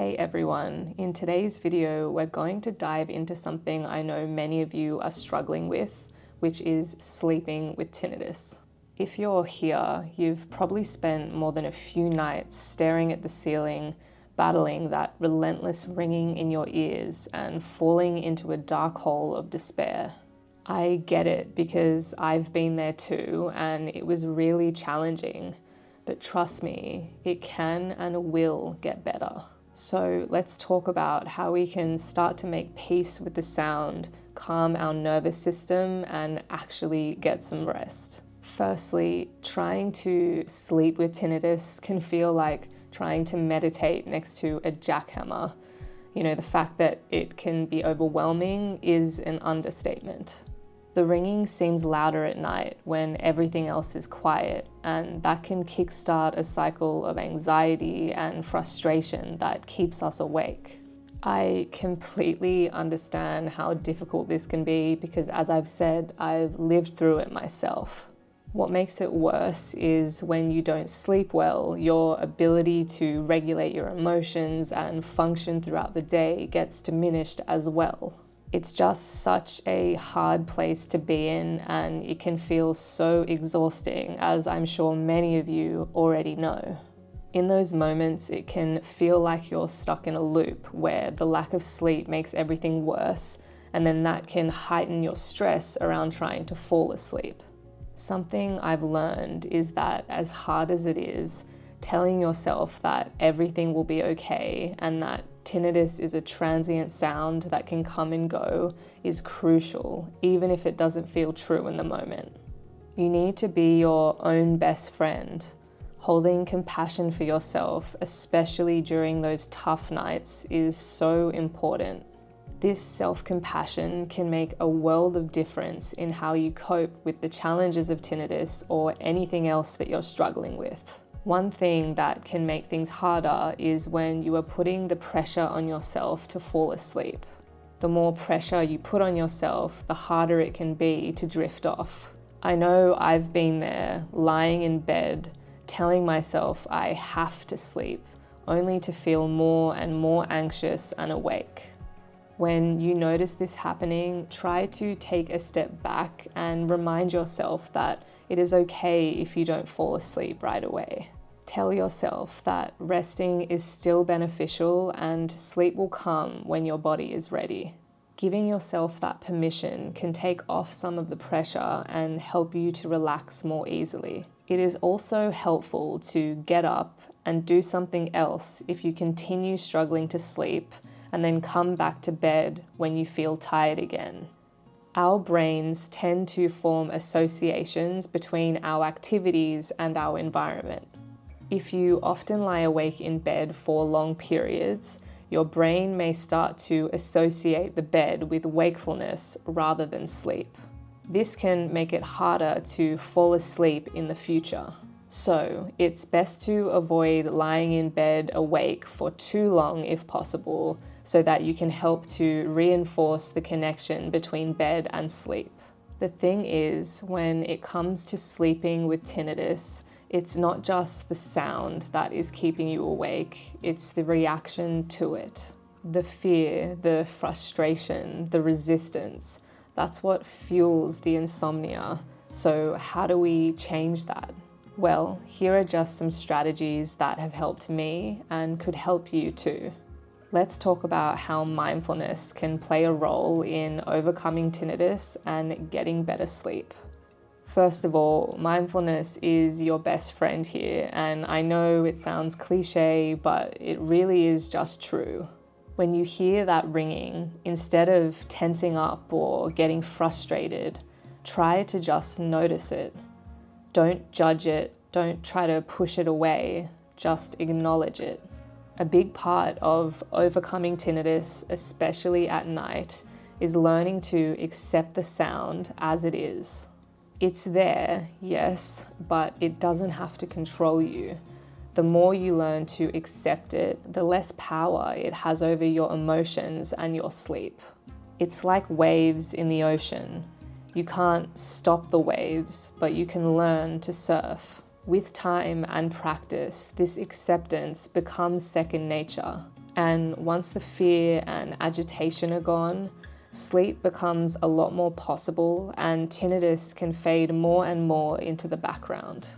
Hey everyone, in today's video we're going to dive into something I know many of you are struggling with, which is sleeping with tinnitus. If you're here, you've probably spent more than a few nights staring at the ceiling, battling that relentless ringing in your ears and falling into a dark hole of despair. I get it because I've been there too, and it was really challenging. But trust me, it can and will get better. So let's talk about how we can start to make peace with the sound, calm our nervous system, and actually get some rest. Firstly, trying to sleep with tinnitus can feel like trying to meditate next to a jackhammer. You know, the fact that it can be overwhelming is an understatement. The ringing seems louder at night when everything else is quiet, and that can kickstart a cycle of anxiety and frustration that keeps us awake. I completely understand how difficult this can be because, as I've said, I've lived through it myself. What makes it worse is when you don't sleep well, your ability to regulate your emotions and function throughout the day gets diminished as well. It's just such a hard place to be in, and it can feel so exhausting, as I'm sure many of you already know. In those moments, it can feel like you're stuck in a loop where the lack of sleep makes everything worse, and then that can heighten your stress around trying to fall asleep. Something I've learned is that as hard as it is, telling yourself that everything will be okay and that tinnitus is a transient sound that can come and go is crucial, even if it doesn't feel true in the moment. You need to be your own best friend. Holding compassion for yourself, especially during those tough nights, is so important. This self-compassion can make a world of difference in how you cope with the challenges of tinnitus or anything else that you're struggling with. One thing that can make things harder is when you are putting the pressure on yourself to fall asleep. The more pressure you put on yourself, the harder it can be to drift off. I know I've been there, lying in bed, telling myself I have to sleep, only to feel more and more anxious and awake. When you notice this happening, try to take a step back and remind yourself that it is okay if you don't fall asleep right away. Tell yourself that resting is still beneficial and sleep will come when your body is ready. Giving yourself that permission can take off some of the pressure and help you to relax more easily. It is also helpful to get up and do something else if you continue struggling to sleep, and then come back to bed when you feel tired again. Our brains tend to form associations between our activities and our environment. If you often lie awake in bed for long periods, your brain may start to associate the bed with wakefulness rather than sleep. This can make it harder to fall asleep in the future. So it's best to avoid lying in bed awake for too long if possible, so that you can help to reinforce the connection between bed and sleep. The thing is, when it comes to sleeping with tinnitus, it's not just the sound that is keeping you awake, it's the reaction to it. The fear, the frustration, the resistance, that's what fuels the insomnia. So how do we change that? Well, here are just some strategies that have helped me and could help you too. Let's talk about how mindfulness can play a role in overcoming tinnitus and getting better sleep. First of all, mindfulness is your best friend here, and I know it sounds cliche, but it really is just true. When you hear that ringing, instead of tensing up or getting frustrated, try to just notice it. Don't judge it, don't try to push it away, just acknowledge it. A big part of overcoming tinnitus, especially at night, is learning to accept the sound as it is. It's there, yes, but it doesn't have to control you. The more you learn to accept it, the less power it has over your emotions and your sleep. It's like waves in the ocean. You can't stop the waves, but you can learn to surf. With time and practice, this acceptance becomes second nature. And once the fear and agitation are gone, sleep becomes a lot more possible and tinnitus can fade more and more into the background.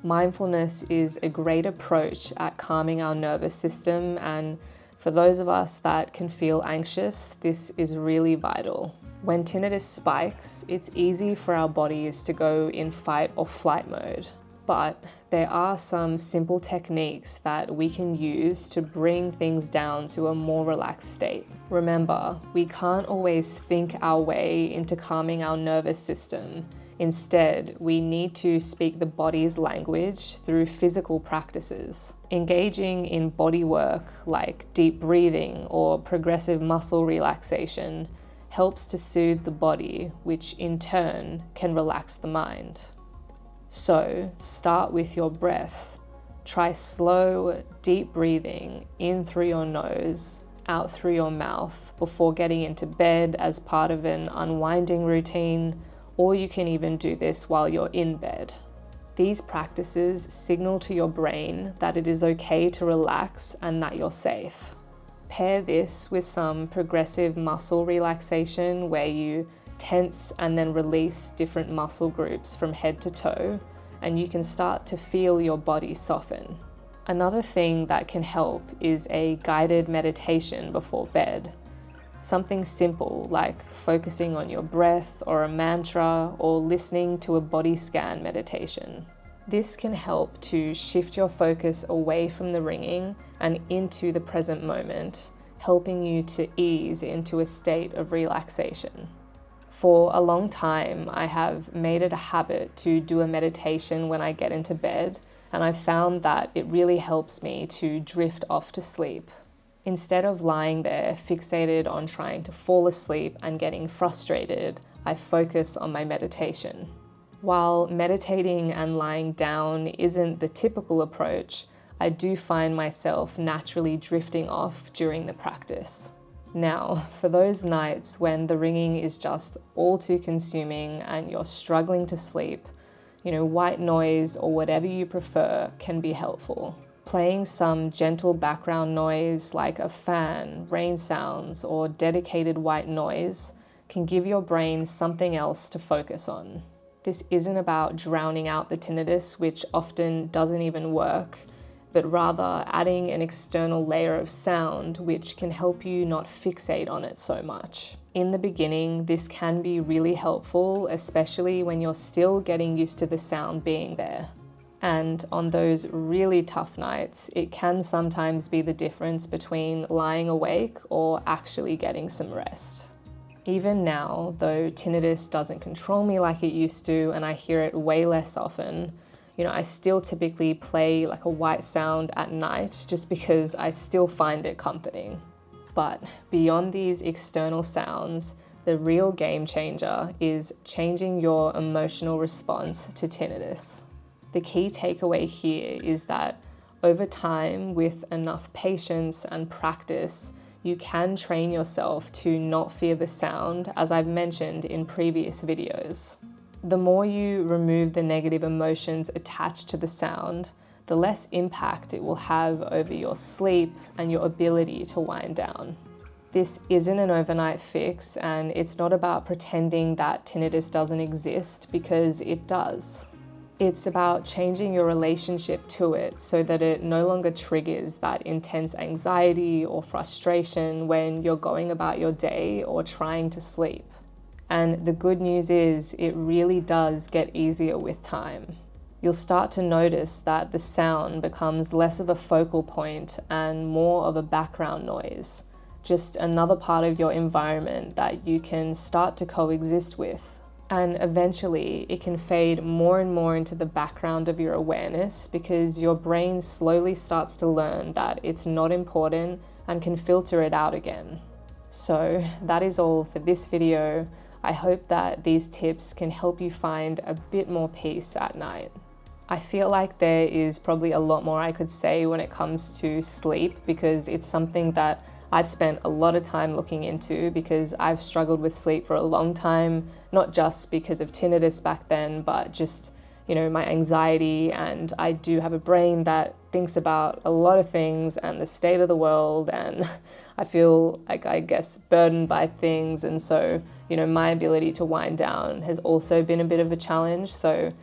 Mindfulness is a great approach at calming our nervous system, and for those of us that can feel anxious, this is really vital. When tinnitus spikes, it's easy for our bodies to go in fight or flight mode. But there are some simple techniques that we can use to bring things down to a more relaxed state. Remember, we can't always think our way into calming our nervous system. Instead, we need to speak the body's language through physical practices. Engaging in body work like deep breathing or progressive muscle relaxation helps to soothe the body, which in turn can relax the mind. So start with your breath. Try slow, deep breathing in through your nose, out through your mouth before getting into bed as part of an unwinding routine, or you can even do this while you're in bed. These practices signal to your brain that it is okay to relax and that you're safe. Pair this with some progressive muscle relaxation where you tense and then release different muscle groups from head to toe, and you can start to feel your body soften. Another thing that can help is a guided meditation before bed. Something simple like focusing on your breath or a mantra or listening to a body scan meditation. This can help to shift your focus away from the ringing and into the present moment, helping you to ease into a state of relaxation. For a long time, I have made it a habit to do a meditation when I get into bed, and I found that it really helps me to drift off to sleep. Instead of lying there fixated on trying to fall asleep and getting frustrated, I focus on my meditation. While meditating and lying down isn't the typical approach, I do find myself naturally drifting off during the practice. Now, for those nights when the ringing is just all too consuming and you're struggling to sleep, white noise or whatever you prefer can be helpful. Playing some gentle background noise like a fan, rain sounds, or dedicated white noise can give your brain something else to focus on. This isn't about drowning out the tinnitus, which often doesn't even work, but rather adding an external layer of sound which can help you not fixate on it so much. In the beginning, this can be really helpful, especially when you're still getting used to the sound being there. And on those really tough nights, it can sometimes be the difference between lying awake or actually getting some rest. Even now, though tinnitus doesn't control me like it used to and I hear it way less often, I still typically play like a white sound at night just because I still find it comforting. But beyond these external sounds, the real game changer is changing your emotional response to tinnitus. The key takeaway here is that over time, with enough patience and practice, you can train yourself to not fear the sound, as I've mentioned in previous videos. The more you remove the negative emotions attached to the sound, the less impact it will have over your sleep and your ability to wind down. This isn't an overnight fix, and it's not about pretending that tinnitus doesn't exist, because it does. It's about changing your relationship to it so that it no longer triggers that intense anxiety or frustration when you're going about your day or trying to sleep. And the good news is it really does get easier with time. You'll start to notice that the sound becomes less of a focal point and more of a background noise, just another part of your environment that you can start to coexist with. And eventually it can fade more and more into the background of your awareness because your brain slowly starts to learn that it's not important and can filter it out again. So that is all for this video. I hope that these tips can help you find a bit more peace at night. I feel like there is probably a lot more I could say when it comes to sleep, because it's something that I've spent a lot of time looking into because I've struggled with sleep for a long time, not just because of tinnitus back then, but just my anxiety, and I do have a brain that thinks about a lot of things and the state of the world, and I feel like, I guess, burdened by things. And so, my ability to wind down has also been a bit of a challenge. So,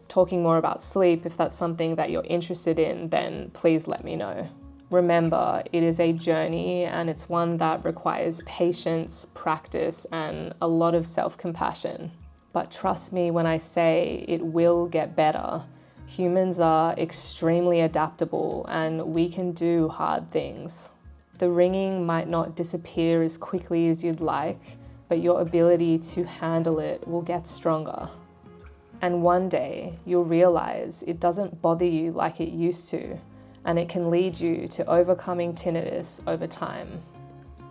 talking more about sleep, if that's something that you're interested in, then please let me know. Remember, it is a journey, and it's one that requires patience, practice, and a lot of self-compassion. But trust me when I say it will get better. Humans are extremely adaptable, and we can do hard things. The ringing might not disappear as quickly as you'd like, but your ability to handle it will get stronger. And one day you'll realize it doesn't bother you like it used to, and it can lead you to overcoming tinnitus over time.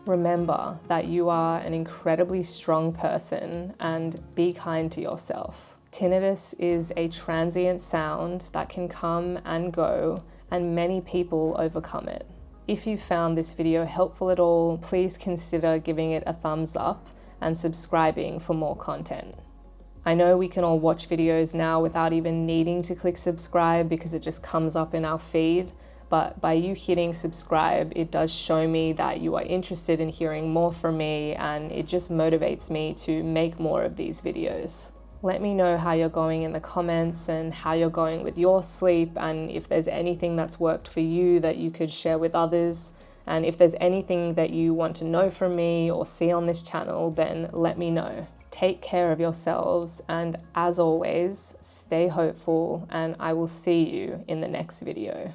Remember that you are an incredibly strong person, and be kind to yourself. Tinnitus is a transient sound that can come and go, and many people overcome it. If you found this video helpful at all, please consider giving it a thumbs up and subscribing for more content. I know we can all watch videos now without even needing to click subscribe because it just comes up in our feed. But by you hitting subscribe, it does show me that you are interested in hearing more from me, and it just motivates me to make more of these videos. Let me know how you're going in the comments and how you're going with your sleep, and if there's anything that's worked for you that you could share with others. And if there's anything that you want to know from me or see on this channel, then let me know. Take care of yourselves, and as always, stay hopeful, and I will see you in the next video.